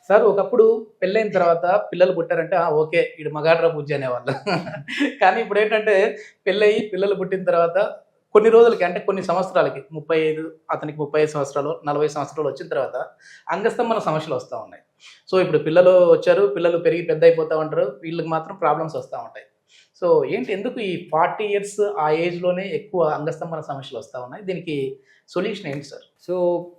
Sir ఒకప్పుడు పెళ్ళైన తర్వాత పిల్లలు పుట్టారంటే ఓకే ఈడు మగాడ్రా బుజ్జి అనేవాళ్ళు. కానీ ఇప్పుడేంటంటే పెళ్ళయ్యి పిల్లలు పుట్టిన తర్వాత కొన్ని రోజులకి అంటే కొన్ని సంవత్సరాలకి 35 అతనికి 35 సంవత్సరాలు, 40 సంవత్సరాలు వచ్చిన తర్వాత అంగస్తంభన సమస్యలు వస్తా ఉన్నాయి. సో ఇప్పుడు పిల్లలు వచ్చారు, పిల్లలు పెరిగి పెద్దయిపోతా ఉంటారు. వీళ్ళకి మాత్రం ప్రాబ్లమ్స్ వస్తా ఉంటాయి. సో ఏంటి ఎందుకు ఈ 40 ఇయర్స్ ఆ ఏజ్‌లోనే ఎక్కువ అంగస్తంభన సమస్యలు వస్తా ఉన్నాయి? దీనికి సొల్యూషన్ ఏంటి సార్? సో,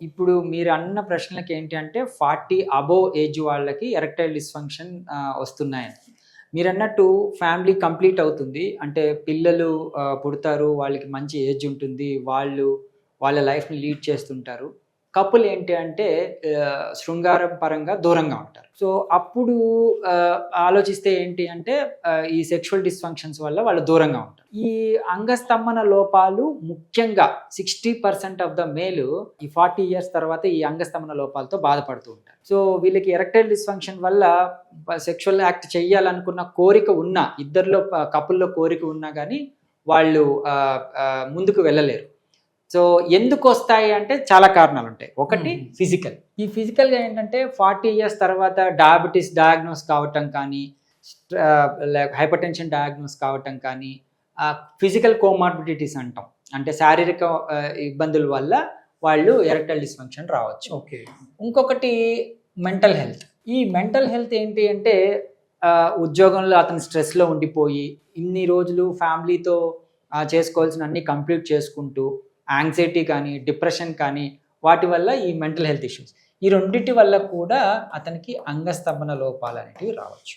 ఇప్పుడు మీరు అన్న ప్రశ్నలకి ఏంటి అంటే 40 అబోవ్ ఏజ్ వాళ్ళకి ఎరెక్టైల్ డిస్‌ఫంక్షన్ వస్తున్నాయని. మీరన్నట్టు ఫ్యామిలీ కంప్లీట్ అవుతుంది. అంటే పిల్లలు పుడతారు. వాళ్ళకి మంచి ఏజ్ ఉంటుంది. వాళ్ళు వాళ్ళ లైఫ్‌ని లీడ్ చేస్తుంటారు. కపుల్ ఏంటి అంటే శృంగారం పరంగా దూరంగా ఉంటారు. సో, అప్పుడు ఆలోచిస్తే ఏంటి అంటే ఈ సెక్షువల్ డిస్‌ఫంక్షన్స్ వల్ల వాళ్ళు దూరంగా ఉంటారు. ఈ అంగస్తంభన లోపాలు ముఖ్యంగా 60% ఆఫ్ ద మేల్ ఈ 40 ఇయర్స్ తర్వాత ఈ అంగస్తంభన లోపాలతో బాధపడుతూ ఉంటారు. సో, వీళ్ళకి ఎరెక్టైల్ డిస్‌ఫంక్షన్ వల్ల సెక్షువల్ యాక్ట్ చేయాలనుకున్న కోరిక ఉన్నా, ఇద్దరిలో కపుల్‌లో కోరిక ఉన్నా గానీ వాళ్ళు ముందుకు వెళ్ళలేరు. సో ఎందుకొస్తాయి అంటే చాలా కారణాలుంటాయి. ఒకటి ఫిజికల్. ఈ ఫిజికల్‌గా ఏంటంటే 40 ఇయర్స్ తర్వాత డయాబెటిస్ డయాగ్నోస్ కావటం కానీ, హైపర్‌టెన్షన్ డయాగ్నోస్ కావటం కానీ, ఫిజికల్ కోమార్బిడిటీస్ అంటాం. అంటే శారీరక ఇబ్బందుల వల్ల వాళ్ళు ఎరెక్టైల్ డిస్‌ఫంక్షన్ రావచ్చు. ఓకే. ఇంకొకటి మెంటల్ హెల్త్. ఈ మెంటల్ హెల్త్ ఏంటి అంటే ఉద్యోగంలో అతను స్ట్రెస్‌లో ఉండిపోయి, ఇన్ని రోజులు ఫ్యామిలీతో చేసుకోవాల్సిన అన్ని కంప్లీట్ చేసుకుంటూ యాంగ్జైటీ కానీ, డిప్రెషన్ కానీ వాటి వల్ల ఈ మెంటల్ హెల్త్ ఇష్యూస్. ఈ రెండిటి వల్ల కూడా అతనికి అంగస్తంభన లోపాలు అనేటివి రావచ్చు.